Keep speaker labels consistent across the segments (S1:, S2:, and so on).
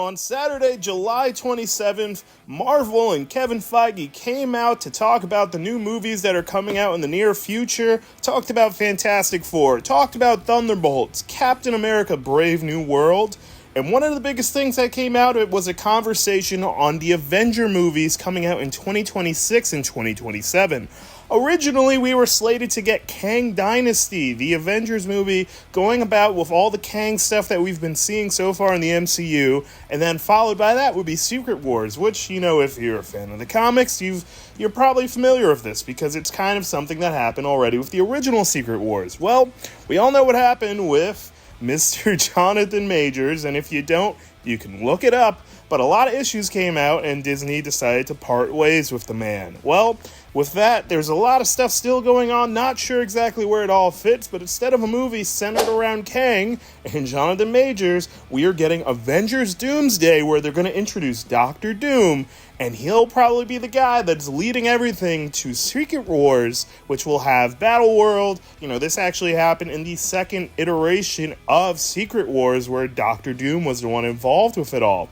S1: On Saturday, July 27th, Marvel and Kevin Feige came out to talk about the new movies that are coming out in the near future, talked about Fantastic Four, talked about Thunderbolts, Captain America Brave New World, and one of the biggest things that came out of it was a conversation on the Avenger movies coming out in 2026 and 2027. Originally, we were slated to get Kang Dynasty, the Avengers movie, going about with all the Kang stuff that we've been seeing so far in the MCU, and then followed by that would be Secret Wars, which, if you're a fan of the comics, you're probably familiar with this, because it's kind of something that happened already with the original Secret Wars. Well, we all know what happened with Mr. Jonathan Majors, and if you don't, you can look it up, but a lot of issues came out, and Disney decided to part ways with the man. Well, with that, there's a lot of stuff still going on, not sure exactly where it all fits, but instead of a movie centered around Kang and Jonathan Majors, we are getting Avengers Doomsday, where they're going to introduce Dr. Doom, and he'll probably be the guy that's leading everything to Secret Wars, which will have Battleworld. This actually happened in the second iteration of Secret Wars, where Dr. Doom was the one involved with it all.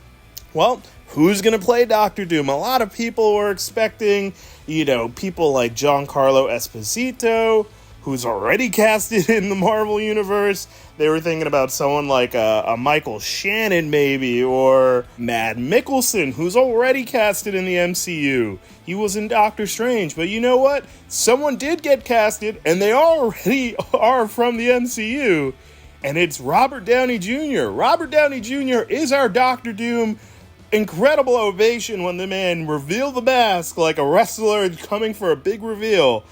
S1: Well, who's going to play Dr. Doom? A lot of people were expecting, people like Giancarlo Esposito, who's already casted in the Marvel Universe. They were thinking about someone like a Michael Shannon, maybe, or Matt Mikkelsen, who's already casted in the MCU. He was in Doctor Strange, but you know what? Someone did get casted, and they already are from the MCU, and it's Robert Downey Jr. Robert Downey Jr. is our Dr. Doom. Incredible ovation when the man revealed the mask like a wrestler coming for a big reveal.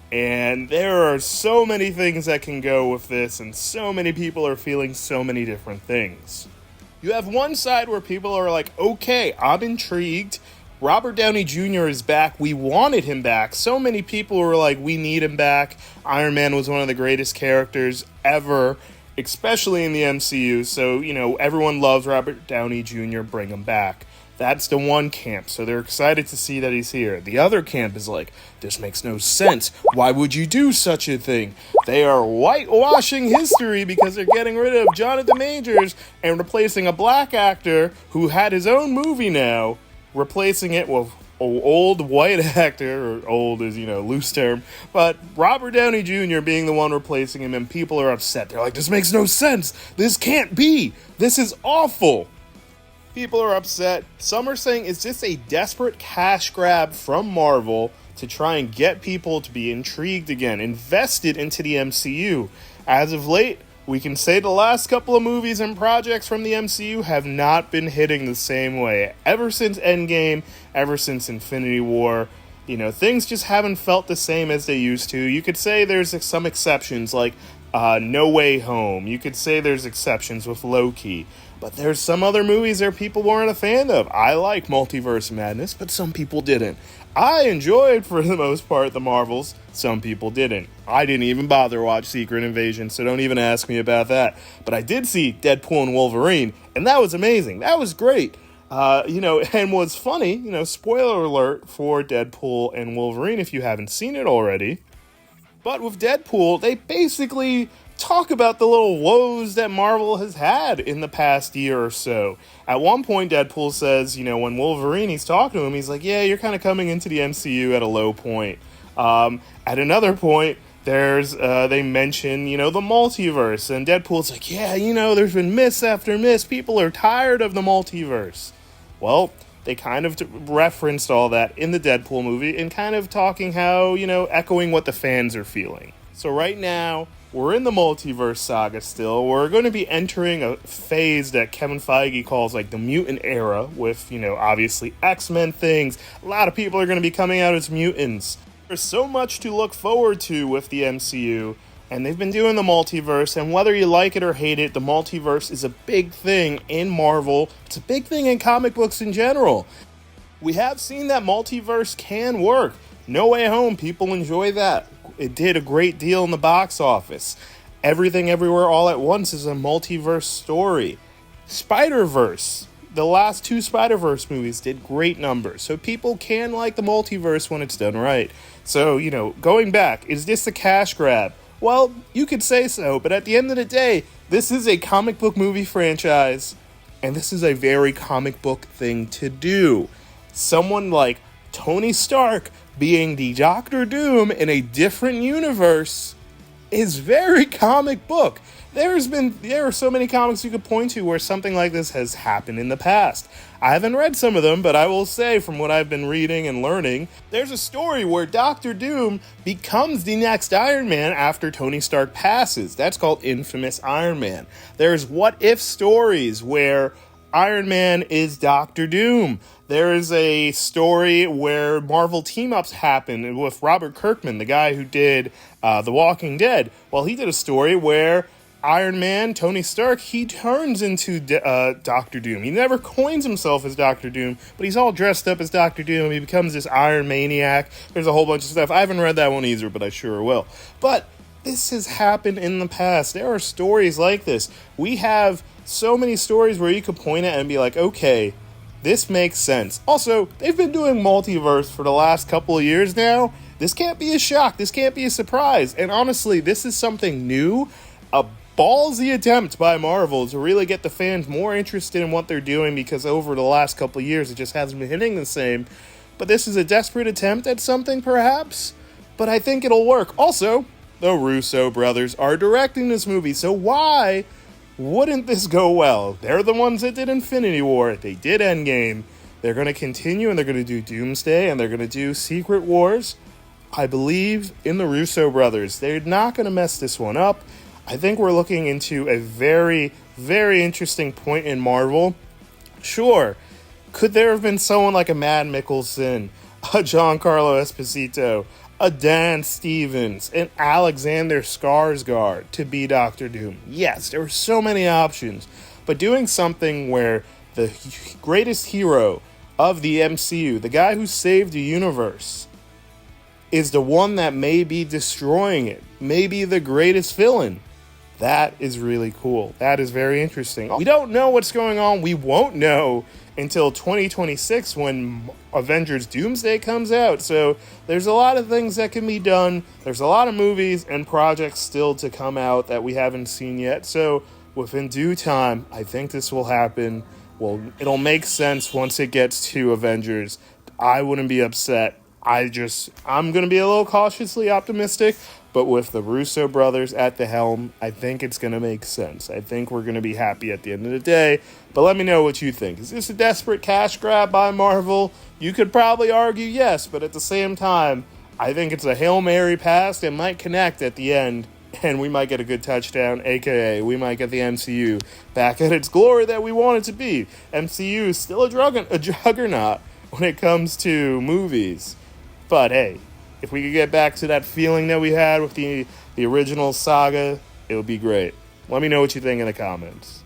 S1: And there are so many things that can go with this, and so many people are feeling so many different things. You have one side where people are like, okay, I'm intrigued. Robert Downey Jr. is back. We wanted him back. So many people were like, we need him back. Iron Man was one of the greatest characters ever, especially in the MCU. So, everyone loves Robert Downey Jr. Bring him back. That's the one camp, so they're excited to see that he's here. The other camp is like, this makes no sense. Why would you do such a thing? They are whitewashing history because they're getting rid of Jonathan Majors and replacing a black actor who had his own movie now, replacing it with an old white actor, or old is, loose term, but Robert Downey Jr. being the one replacing him, and people are upset. They're like, this makes no sense. This can't be. This is awful. People are upset. Some are saying it's just a desperate cash grab from Marvel to try and get people to be intrigued again, invested into the MCU. As of late, we can say the last couple of movies and projects from the MCU have not been hitting the same way. Ever since Endgame, ever since Infinity War, things just haven't felt the same as they used to. You could say there's some exceptions, like No Way Home. You could say there's exceptions with Loki. But there's some other movies that people weren't a fan of. I like Multiverse Madness, but some people didn't. I enjoyed, for the most part, the Marvels. Some people didn't. I didn't even bother to watch Secret Invasion, so don't even ask me about that. But I did see Deadpool and Wolverine, and that was amazing. That was great. And what's funny, spoiler alert for Deadpool and Wolverine if you haven't seen it already. But with Deadpool, they basically talk about the little woes that Marvel has had in the past year or so. At one point, Deadpool says, when Wolverine, he's talking to him, he's like, yeah, you're kind of coming into the MCU at a low point. At another point, they mention, the multiverse, and Deadpool's like, yeah, there's been miss after miss. People are tired of the multiverse. Well, they kind of referenced all that in the Deadpool movie and kind of talking how, echoing what the fans are feeling. So right now, we're in the multiverse saga still. We're going to be entering a phase that Kevin Feige calls like the mutant era with, obviously X-Men things. A lot of people are going to be coming out as mutants. There's so much to look forward to with the MCU, and they've been doing the multiverse, and whether you like it or hate it, the multiverse is a big thing in Marvel. It's a big thing in comic books in general. We have seen that multiverse can work. No Way Home, people enjoy that. It did a great deal in the box office. Everything Everywhere All at Once is a multiverse story. Spider-Verse, the last 2 Spider-Verse movies did great numbers, so people can like the multiverse when it's done right. So, going back, is this a cash grab? Well, you could say so, but at the end of the day, this is a comic book movie franchise, and this is a very comic book thing to do. Someone like Tony Stark being the Doctor Doom in a different universe is very comic book. There are so many comics you could point to where something like this has happened in the past. I haven't read some of them, but I will say from what I've been reading and learning, there's a story where Doctor Doom becomes the next Iron Man after Tony Stark passes. That's called Infamous Iron Man. There's what-if stories where Iron Man is Doctor Doom. There is a story where Marvel team-ups happen with Robert Kirkman, the guy who did The Walking Dead. Well, he did a story where Iron Man, Tony Stark, he turns into Doctor Doom. He never coins himself as Doctor Doom, but he's all dressed up as Doctor Doom. He becomes this Iron Maniac. There's a whole bunch of stuff. I haven't read that one either, but I sure will. But this has happened in the past. There are stories like this. We have so many stories where you could point at and be like, okay, this makes sense. Also, they've been doing multiverse for the last couple of years now. This can't be a shock. This can't be a surprise. And honestly, this is something new, a ballsy attempt by Marvel to really get the fans more interested in what they're doing, because over the last couple of years, it just hasn't been hitting the same. But this is a desperate attempt at something, perhaps. But I think it'll work. Also, the Russo brothers are directing this movie, so why wouldn't this go well? They're the ones that did Infinity War. They did Endgame. They're going to continue, and they're going to do Doomsday, and they're going to do Secret Wars. I believe in the Russo brothers. They're not going to mess this one up. I think we're looking into a very, very interesting point in Marvel. Sure, could there have been someone like a Matt Mikkelsen, a Giancarlo Esposito, a Dan Stevens, an Alexander Skarsgård to be Doctor Doom? Yes, there were so many options. But doing something where the greatest hero of the MCU, the guy who saved the universe, is the one that may be destroying it, maybe the greatest villain, that is really cool. That is very interesting. We don't know what's going on. We won't know until 2026 when Avengers Doomsday comes out. So there's a lot of things that can be done. There's a lot of movies and projects still to come out that we haven't seen yet. So within due time, I think this will happen. Well, it'll make sense once it gets to Avengers. I wouldn't be upset. I'm going to be a little cautiously optimistic, but with the Russo brothers at the helm, I think it's going to make sense. I think we're going to be happy at the end of the day, but let me know what you think. Is this a desperate cash grab by Marvel? You could probably argue yes, but at the same time, I think it's a Hail Mary pass that might connect at the end, and we might get a good touchdown, aka we might get the MCU back at its glory that we want it to be. MCU is still a juggernaut when it comes to movies. But hey, if we could get back to that feeling that we had with the original saga, it would be great. Let me know what you think in the comments.